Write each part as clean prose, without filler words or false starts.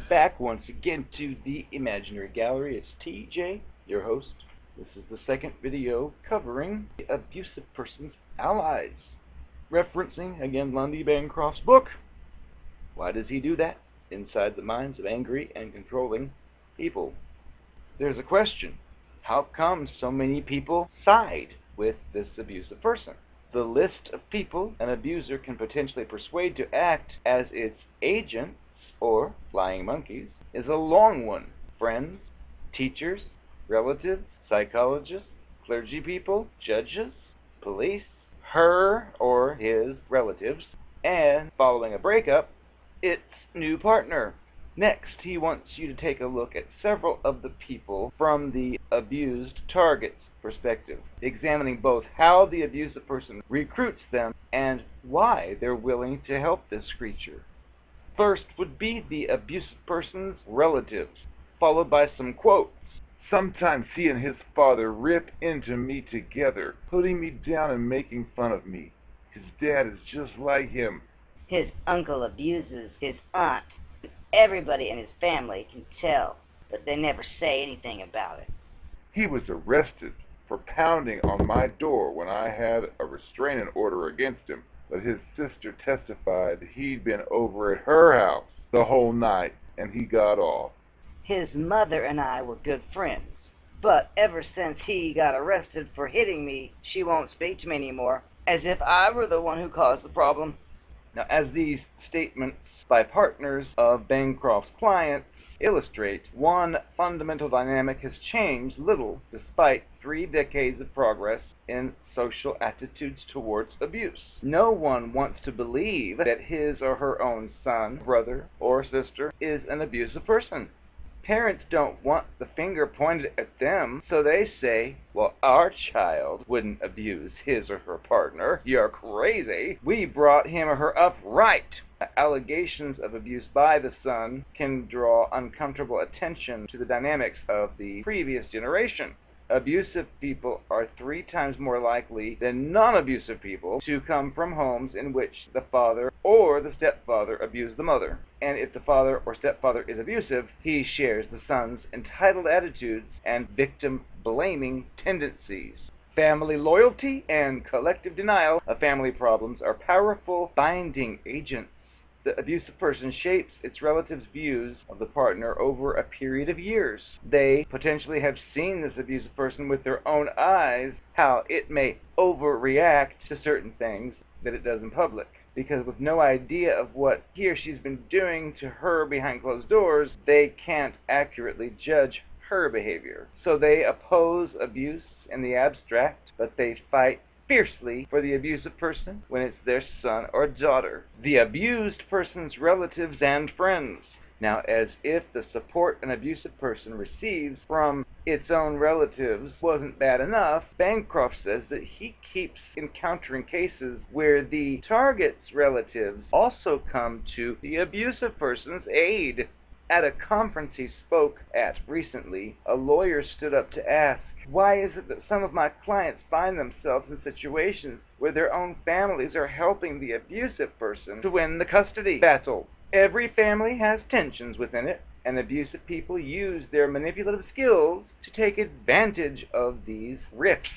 back once again to the Imaginary Gallery. It's TJ, your host. This is the second video covering the abusive person's allies, referencing, again, Lundy Bancroft's book. Why does he do that? Inside the minds of angry and controlling people. There's a question. How come so many people side with this abusive person? The list of people an abuser can potentially persuade to act as its agents, or flying monkeys, is a long one. Friends, teachers, relatives, psychologists, clergy people, judges, police, her or his relatives, and following a breakup, its new partner. Next, he wants you to take a look at several of the people from the abused target's perspective, examining both how the abusive person recruits them and why they're willing to help this creature. First would be the abusive person's relatives, followed by some quotes. Sometimes he and his father rip into me together, putting me down and making fun of me. His dad is just like him. His uncle abuses his aunt. Everybody in his family can tell, but they never say anything about it. He was arrested for pounding on my door when I had a restraining order against him, but his sister testified he'd been over at her house the whole night and he got off. His mother and I were good friends, but ever since he got arrested for hitting me, she won't speak to me anymore, as if I were the one who caused the problem. Now, as these statements by partners of Bancroft's clients illustrate, one fundamental dynamic has changed little despite 3 decades of progress in social attitudes towards abuse. No one wants to believe that his or her own son, brother, or sister is an abusive person. Parents don't want the finger pointed at them, so they say, well, our child wouldn't abuse his or her partner. You're crazy. We brought him or her up right. Allegations of abuse by the son can draw uncomfortable attention to the dynamics of the previous generation. Abusive people are 3 times more likely than non-abusive people to come from homes in which the father or the stepfather abused the mother. And if the father or stepfather is abusive, he shares the son's entitled attitudes and victim-blaming tendencies. Family loyalty and collective denial of family problems are powerful binding agents. The abusive person shapes its relatives' views of the partner over a period of years. They potentially have seen this abusive person with their own eyes, how it may overreact to certain things that it does in public. Because with no idea of what he or she's been doing to her behind closed doors, they can't accurately judge her behavior. So they oppose abuse in the abstract, but they fight fiercely for the abusive person when it's their son or daughter, the abused person's relatives and friends. Now, as if the support an abusive person receives from its own relatives wasn't bad enough, Bancroft says that he keeps encountering cases where the target's relatives also come to the abusive person's aid. At a conference he spoke at recently, a lawyer stood up to ask, why is it that some of my clients find themselves in situations where their own families are helping the abusive person to win the custody battle? Every family has tensions within it, and abusive people use their manipulative skills to take advantage of these rifts.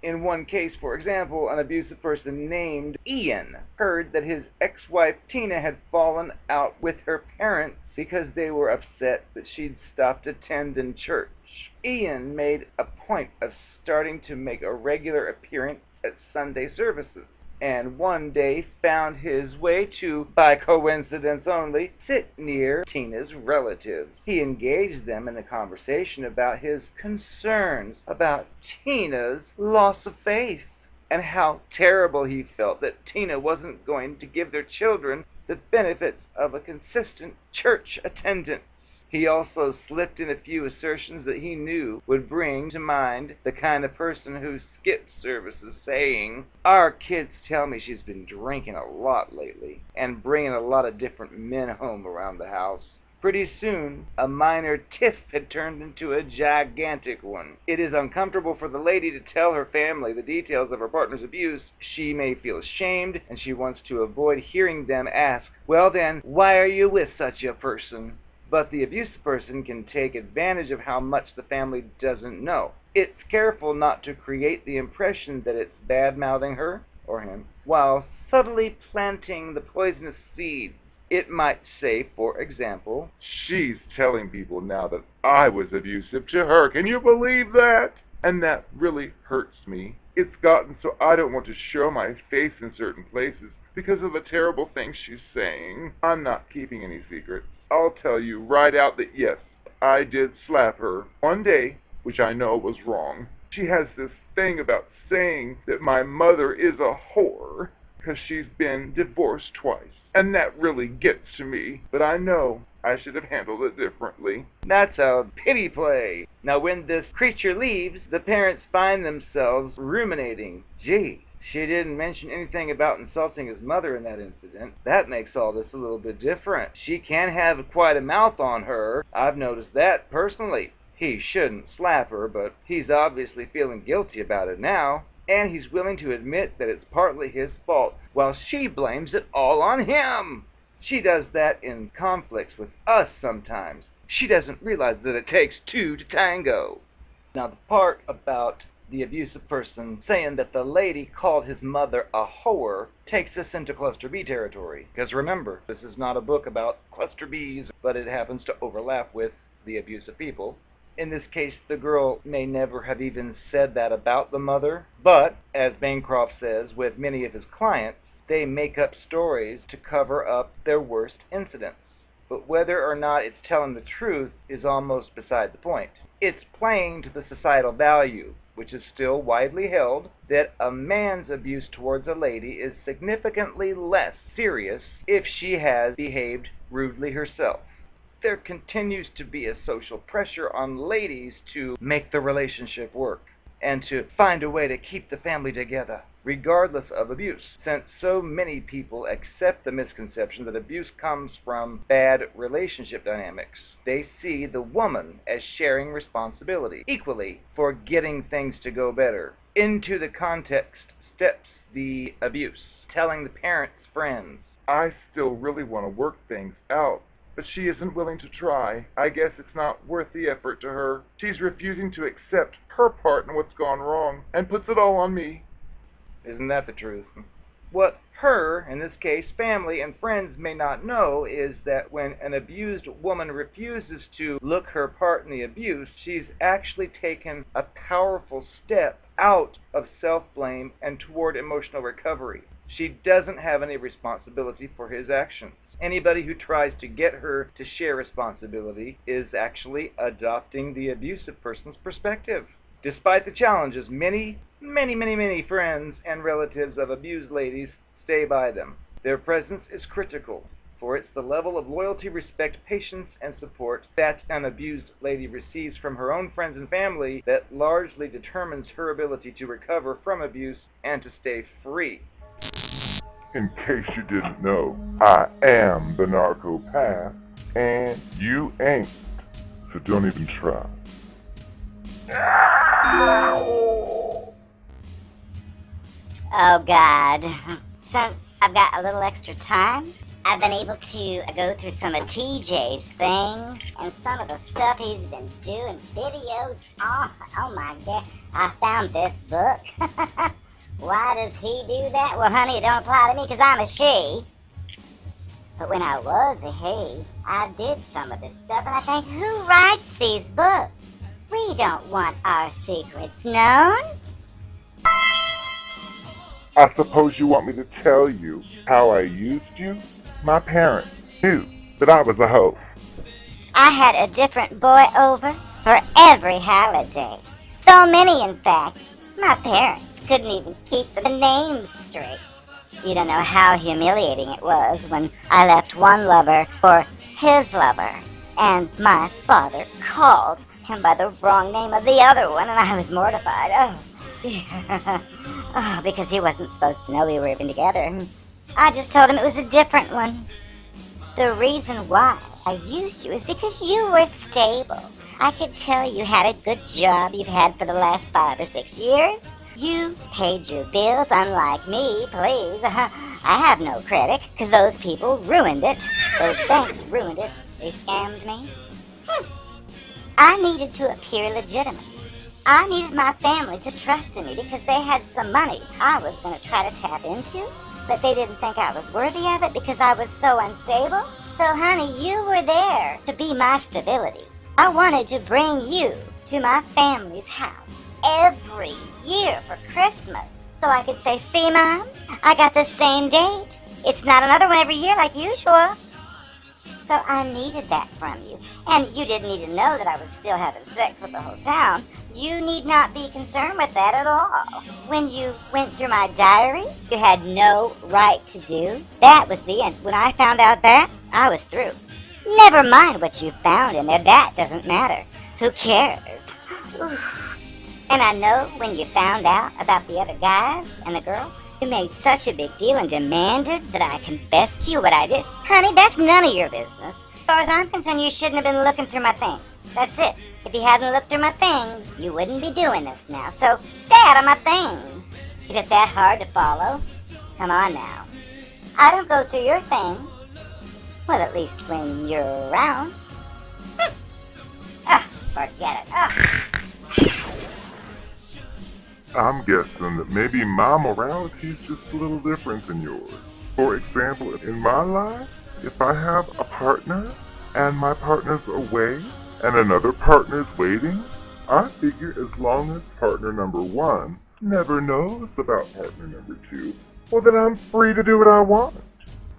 In one case, for example, an abusive person named Ian heard that his ex-wife Tina had fallen out with her parents because they were upset that she'd stopped attending church. Ian made a point of starting to make a regular appearance at Sunday services, and one day found his way to, by coincidence only, sit near Tina's relatives. He engaged them in a conversation about his concerns about Tina's loss of faith, and how terrible he felt that Tina wasn't going to give their children the benefits of a consistent church attendance. He also slipped in a few assertions that he knew would bring to mind the kind of person who skips services, saying, our kids tell me she's been drinking a lot lately and bringing a lot of different men home around the house. Pretty soon, a minor tiff had turned into a gigantic one. It is uncomfortable for the lady to tell her family the details of her partner's abuse. She may feel ashamed, and she wants to avoid hearing them ask, well then, why are you with such a person? but the abusive person can take advantage of how much the family doesn't know. It's careful not to create the impression that it's bad-mouthing her, or him, while subtly planting the poisonous seeds. It might say, for example, "She's telling people now that I was abusive to her. Can you believe that? And that really hurts me. It's gotten so I don't want to show my face in certain places because of the terrible things she's saying. I'm not keeping any secrets. I'll tell you right out that yes, I did slap her one day, which I know was wrong. She has this thing about saying that my mother is a whore because she's been divorced twice. And that really gets to me, but I know I should have handled it differently." That's a pity play. Now when this creature leaves, the parents find themselves ruminating. Gee, she didn't mention anything about insulting his mother in that incident. That makes all this a little bit different. She can have quite a mouth on her. I've noticed that personally. He shouldn't slap her, but he's obviously feeling guilty about it now. And he's willing to admit that it's partly his fault, while she blames it all on him. She does that in conflicts with us sometimes. She doesn't realize that it takes two to tango. Now, the part about the abusive person saying that the lady called his mother a whore takes us into cluster B territory. Because remember, this is not a book about cluster Bs, but it happens to overlap with the abusive people. In this case, the girl may never have even said that about the mother, but, as Bancroft says, with many of his clients, they make up stories to cover up their worst incidents. But whether or not it's telling the truth is almost beside the point. It's playing to the societal value, which is still widely held, that a man's abuse towards a lady is significantly less serious if she has behaved rudely herself. There continues to be a social pressure on ladies to make the relationship work and to find a way to keep the family together, regardless of abuse, since so many people accept the misconception that abuse comes from bad relationship dynamics. They see the woman as sharing responsibility equally for getting things to go better. Into the context steps the abuse, telling the parents' friends, "I still really want to work things out, but she isn't willing to try. I guess it's not worth the effort to her. She's refusing to accept her part in what's gone wrong and puts it all on me." Isn't that the truth? What her, in this case family and friends, may not know is that when an abused woman refuses to look her part in the abuse, she's actually taken a powerful step out of self-blame and toward emotional recovery. She doesn't have any responsibility for his actions. Anybody who tries to get her to share responsibility is actually adopting the abusive person's perspective. Despite the challenges, many friends and relatives of abused ladies stay by them. Their presence is critical, for it's the level of loyalty, respect, patience, and support that an abused lady receives from her own friends and family that largely determines her ability to recover from abuse and to stay free. In case you didn't know, I am the Narcopath, and you ain't, so don't even try. Oh God. Since I've got a little extra time, I've been able to go through some of TJ's things and some of the stuff he's been doing videos on. Oh my God. I found this book. Why does he do that? Well, honey, it don't apply to me because I'm a she. But when I was a he, I did some of this stuff, and I think, who writes these books? We don't want our secrets known. I suppose you want me to tell you how I used you? My parents knew that I was a hoe. I had a different boy over for every holiday. So many, in fact. My parents couldn't even keep the names straight. You don't know how humiliating it was when I left one lover for his lover, and my father called him by the wrong name of the other one, and I was mortified. Oh, because he wasn't supposed to know we were even together. I just told him it was a different one. The reason why I used you is because you were stable. I could tell you had a good job you've had for the last 5 or 6 years. You paid your bills, unlike me, please. I have no credit, because those people ruined it. Those banks ruined it. They scammed me. I needed to appear legitimate. I needed my family to trust in me because they had some money I was going to try to tap into, but they didn't think I was worthy of it because I was so unstable. So, honey, you were there to be my stability. I wanted to bring you to my family's house every year for Christmas so I could say, see, Mom, I got the same date. It's not another one every year like usual. So I needed that from you. And you didn't need to know that I was still having sex with the whole town. You need not be concerned with that at all. When you went through my diary, you had no right to do. That was the end. When I found out that, I was through. Never mind what you found in there. That doesn't matter. Who cares? And I know when you found out about the other guys and the girl, you made such a big deal and demanded that I confess to you what I did. Honey, that's none of your business. As far as I'm concerned, you shouldn't have been looking through my things. That's it. If you hadn't looked through my things, you wouldn't be doing this now. So stay out of my things. Is it that hard to follow? Come on now. I don't go through your things. Well, at least when you're around. Forget it. I'm guessing that maybe my morality is just a little different than yours. For example, in my life, if I have a partner and my partner's away and another partner's waiting, I figure as long as partner number one never knows about partner number two, well then I'm free to do what I want.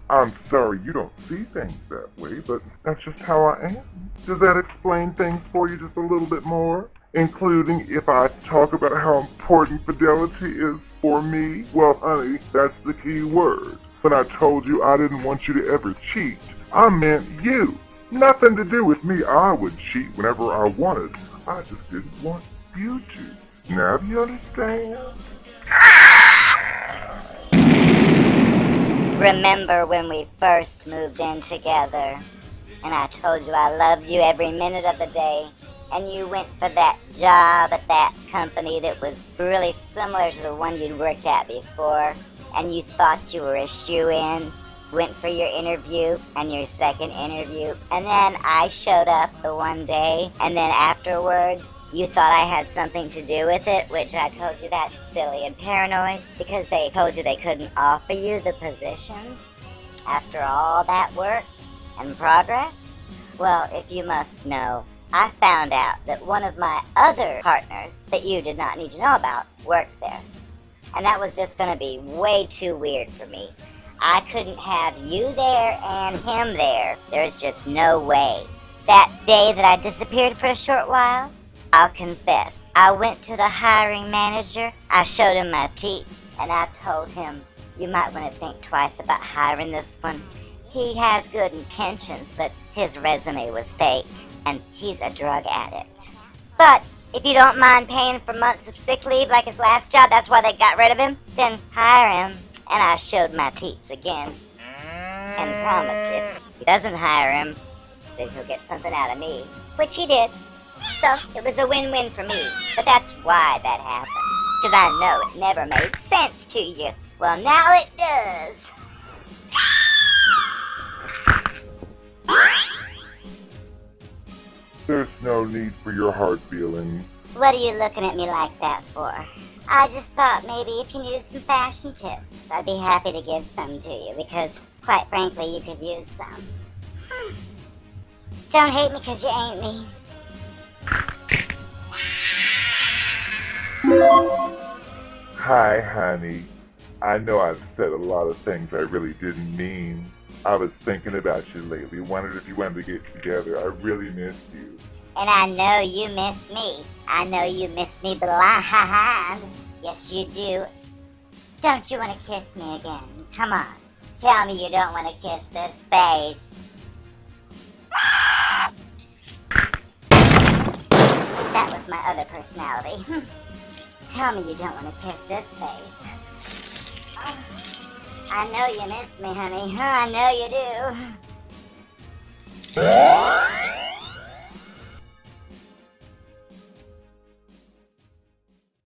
I'm sorry you don't see things that way, but that's just how I am. Does that explain things for you just a little bit more? Including if I talk about how important fidelity is for me? Well, honey, that's the key word. When I told you I didn't want you to ever cheat, I meant you. Nothing to do with me. I would cheat whenever I wanted. I just didn't want you to. Now do you understand? Remember when we first moved in together, and I told you I loved you every minute of the day, and you went for that job at that company that was really similar to the one you'd worked at before, and you thought you were a shoo-in, went for your interview and your second interview, and then I showed up the one day, and then afterwards, you thought I had something to do with it, which I told you that's silly and paranoid, because they told you they couldn't offer you the position after all that work and progress. Well, if you must know, I found out that one of my other partners that you did not need to know about worked there. And that was just going to be way too weird for me. I couldn't have you there and him there. There's just no way. That day that I disappeared for a short while, I'll confess, I went to the hiring manager, I showed him my teeth, and I told him, you might want to think twice about hiring this one. He has good intentions, but his resume was fake, and he's a drug addict. But if you don't mind paying for months of sick leave like his last job, that's why they got rid of him, then hire him. And I showed my teeth again, and promised if he doesn't hire him, then he'll get something out of me, which he did. So it was a win-win for me, but that's why that happened, because I know it never made sense to you. Well, now it does. There's no need for your hard feelings. What are you looking at me like that for? I just thought maybe if you needed some fashion tips, I'd be happy to give some to you, because, quite frankly, you could use some. Don't hate me because you ain't me. Hi, honey. I know I've said a lot of things I really didn't mean. I was thinking about you lately, wondered if you wanted to get together. I really missed you. And I know you miss me. I know you miss me blind. Yes, you do. Don't you want to kiss me again? Come on. Tell me you don't want to kiss this face. That was my other personality. Tell me you don't want to kiss this face. I know you miss me, honey. I know you do.